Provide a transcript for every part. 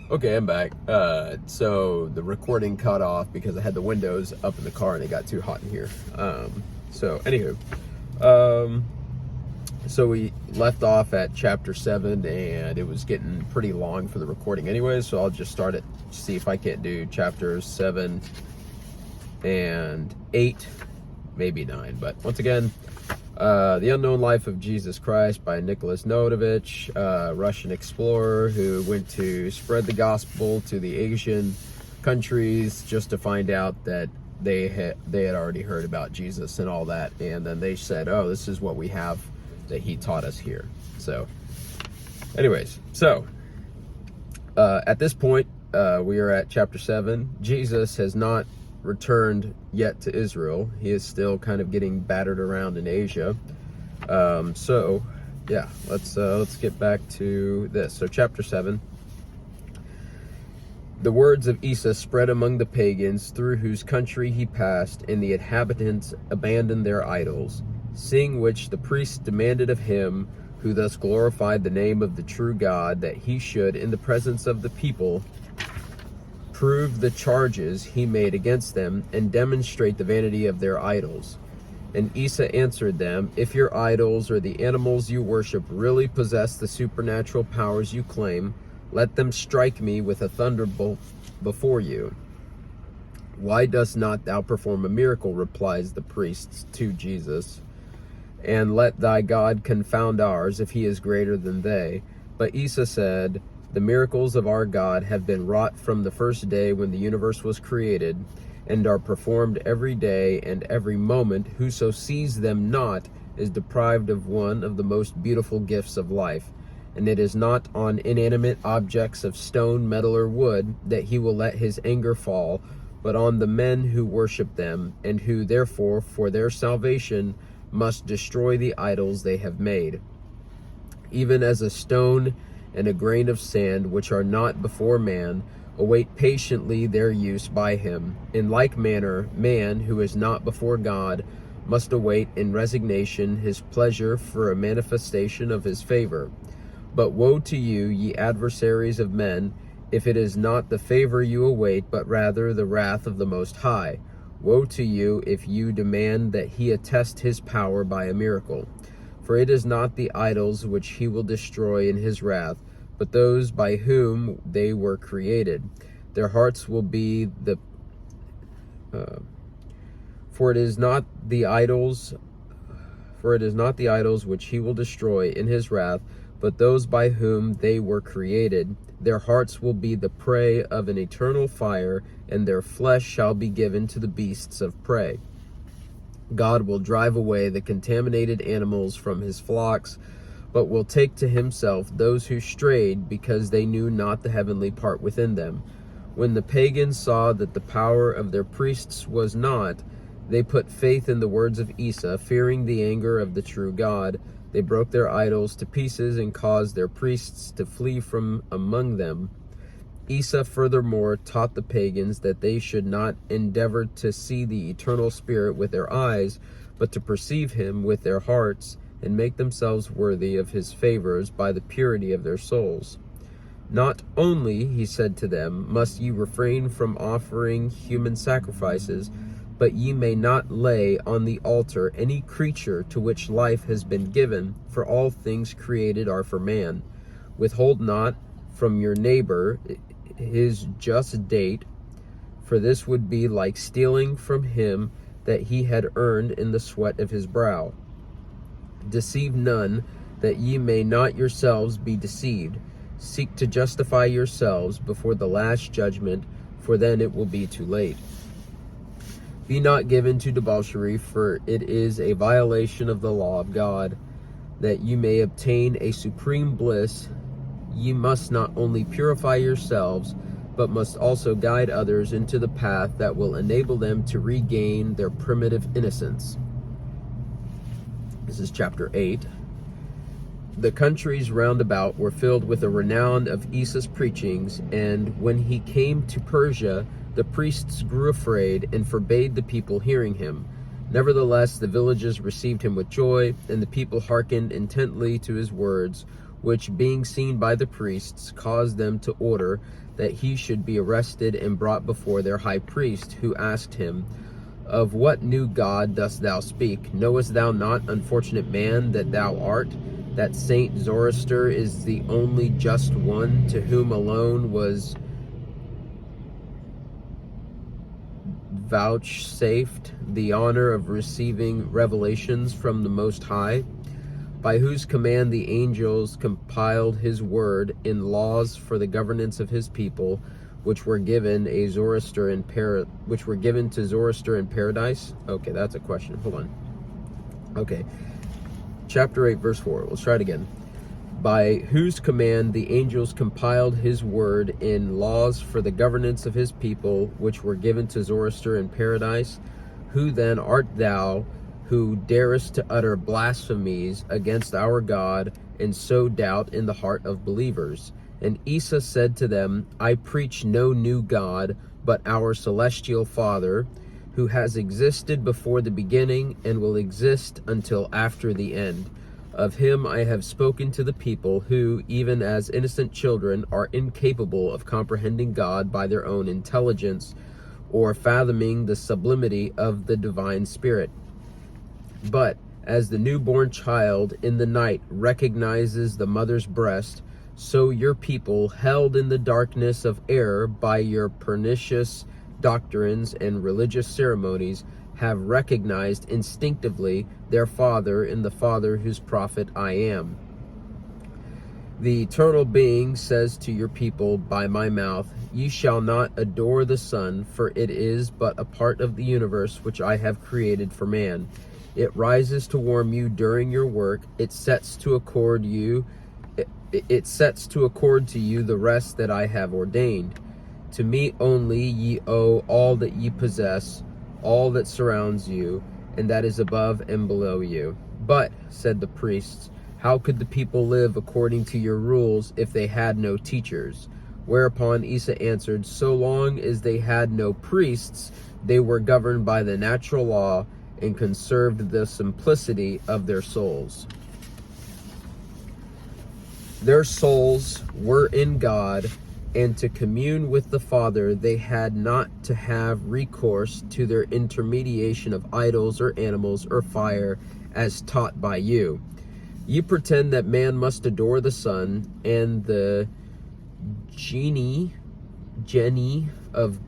Okay, I'm back. So the recording cut off because I had the windows up in the car and it got too hot in here. Anywho, so we left off at chapter 7 and it was getting pretty long for the recording anyway, so I'll just start it, see if I can't do chapters 7 and 8, maybe 9. But once again, The Unknown Life of Jesus Christ by Nicholas Notovich, Russian explorer who went to spread the gospel to the Asian countries just to find out that they had already heard about Jesus and all that, and then they said, oh, this is what we have that he taught us here. So anyways, at this point, we are at chapter 7. Jesus has not returned yet to Israel. He is still kind of getting battered around in Asia. Yeah, let's get back to this. So chapter 7. The words of Isa spread among the pagans through whose country he passed, and the inhabitants abandoned their idols, seeing which the priests demanded of him, who thus glorified the name of the true God, that he should, in the presence of the people, prove the charges he made against them, and demonstrate the vanity of their idols. And Isa answered them, if your idols or the animals you worship really possess the supernatural powers you claim, let them strike me with a thunderbolt before you. Why dost not thou perform a miracle, replies the priests to Jesus, and let thy God confound ours, if he is greater than they. But Isa said, the miracles of our God have been wrought from the first day when the universe was created, and are performed every day and every moment. Whoso sees them not is deprived of one of the most beautiful gifts of life. And it is not on inanimate objects of stone, metal, or wood that he will let his anger fall, but on the men who worship them, and who therefore for their salvation must destroy the idols they have made. Even as a stone and a grain of sand, which are not before man, await patiently their use by him. In like manner, man, who is not before God, must await in resignation his pleasure for a manifestation of his favor. But woe to you, ye adversaries of men, if it is not the favor you await, but rather the wrath of the Most High. Woe to you, if you demand that he attest his power by a miracle. For it is not the idols which he will destroy in his wrath, but those by whom they were created. Their hearts will be the... For it is not the idols which he will destroy in his wrath, but those by whom they were created. Their hearts will be the prey of an eternal fire, and their flesh shall be given to the beasts of prey. God will drive away the contaminated animals from his flocks, but will take to himself those who strayed, because they knew not the heavenly part within them. When the pagans saw that the power of their priests was not, they put faith in the words of Isa, fearing the anger of the true God. They broke their idols to pieces and caused their priests to flee from among them. Isa furthermore taught the pagans that they should not endeavor to see the eternal Spirit with their eyes, but to perceive him with their hearts, and make themselves worthy of his favors by the purity of their souls. Not only, he said to them, must ye refrain from offering human sacrifices, but ye may not lay on the altar any creature to which life has been given, for all things created are for man. Withhold not from your neighbor his just date, for this would be like stealing from him that he had earned in the sweat of his brow. Deceive none, that ye may not yourselves be deceived. Seek to justify yourselves before the last judgment, for then it will be too late. Be not given to debauchery, for it is a violation of the law of God. That you may obtain a supreme bliss, ye must not only purify yourselves, but must also guide others into the path that will enable them to regain their primitive innocence. This is chapter 8. The countries round about were filled with the renown of Isa's preachings, and when he came to Persia, the priests grew afraid and forbade the people hearing him. Nevertheless, the villages received him with joy, and the people hearkened intently to his words, which, being seen by the priests, caused them to order that he should be arrested and brought before their high priest, who asked him, "Of what new God dost thou speak? Knowest thou not, unfortunate man, that thou art, that Saint Zoroaster is the only just one, to whom alone was vouchsafed the honor of receiving revelations from the Most High, by whose command the angels compiled his word in laws for the governance of his people, which were given to Zoroaster in paradise?" Okay, that's a question. Hold on. Okay. Chapter 8, verse 4. Let's try it again. "By whose command the angels compiled his word in laws for the governance of his people, which were given to Zoroaster in paradise? Who then art thou, who darest to utter blasphemies against our God, and sow doubt in the heart of believers?" And Isa said to them, "I preach no new God, but our celestial Father, who has existed before the beginning and will exist until after the end. Of him I have spoken to the people, who, even as innocent children, are incapable of comprehending God by their own intelligence, or fathoming the sublimity of the divine Spirit. But as the newborn child in the night recognizes the mother's breast, so your people, held in the darkness of error by your pernicious doctrines and religious ceremonies, have recognized instinctively their Father in the Father whose prophet I am. The eternal being says to your people by my mouth, Ye shall not adore the sun, for it is but a part of the universe which I have created for man. It rises to warm you during your work. It sets to accord to you the rest that I have ordained. To me only ye owe all that ye possess, all that surrounds you, and that is above and below you." "But," said the priests, "how could the people live according to your rules if they had no teachers?" Whereupon Isa answered, "So long as they had no priests, they were governed by the natural law and conserved the simplicity of their souls. Their souls were in God, and to commune with the Father they had not to have recourse to their intermediation of idols or animals or fire, as taught by you. Ye pretend that man must adore the sun and the genii of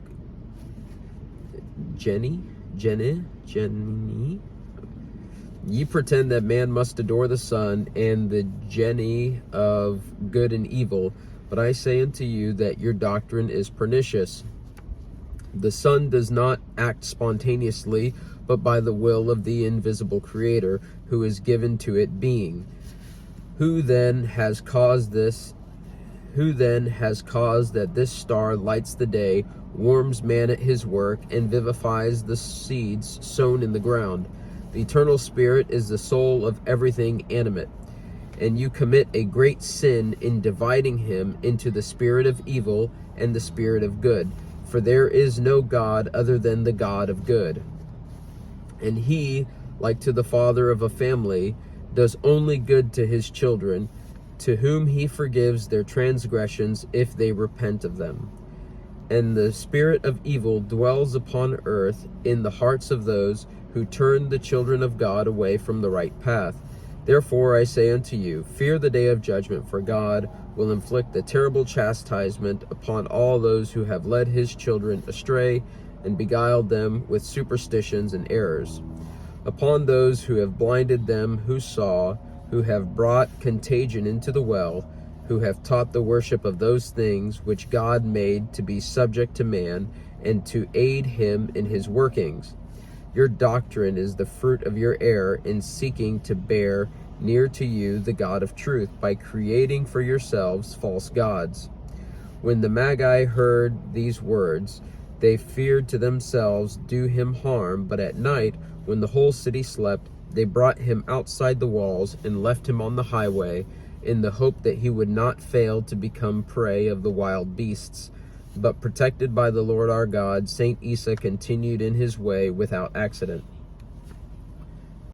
Ye pretend that man must adore the sun and the genii of good and evil, but I say unto you that your doctrine is pernicious. The sun does not act spontaneously, but by the will of the invisible Creator, who is given to it being. Who then has caused that this star lights the day, warms man at his work, and vivifies the seeds sown in the ground? The eternal Spirit is the soul of everything animate. And you commit a great sin in dividing him into the spirit of evil and the spirit of good. For there is no God other than the God of good. And he, like to the father of a family, does only good to his children, to whom he forgives their transgressions if they repent of them. And the spirit of evil dwells upon earth in the hearts of those who turn the children of God away from the right path. Therefore I say unto you, fear the day of judgment, for God will inflict a terrible chastisement upon all those who have led his children astray and beguiled them with superstitions and errors, upon those who have blinded them who saw, who have brought contagion into the well, who have taught the worship of those things which God made to be subject to man, and to aid him in his workings. Your doctrine is the fruit of your error in seeking to bear near to you the God of truth by creating for yourselves false gods. When the Magi heard these words, they feared to themselves do him harm, but at night, when the whole city slept, they brought him outside the walls and left him on the highway, in the hope that he would not fail to become prey of the wild beasts. But protected by the Lord our God, Saint Isa continued in his way without accident.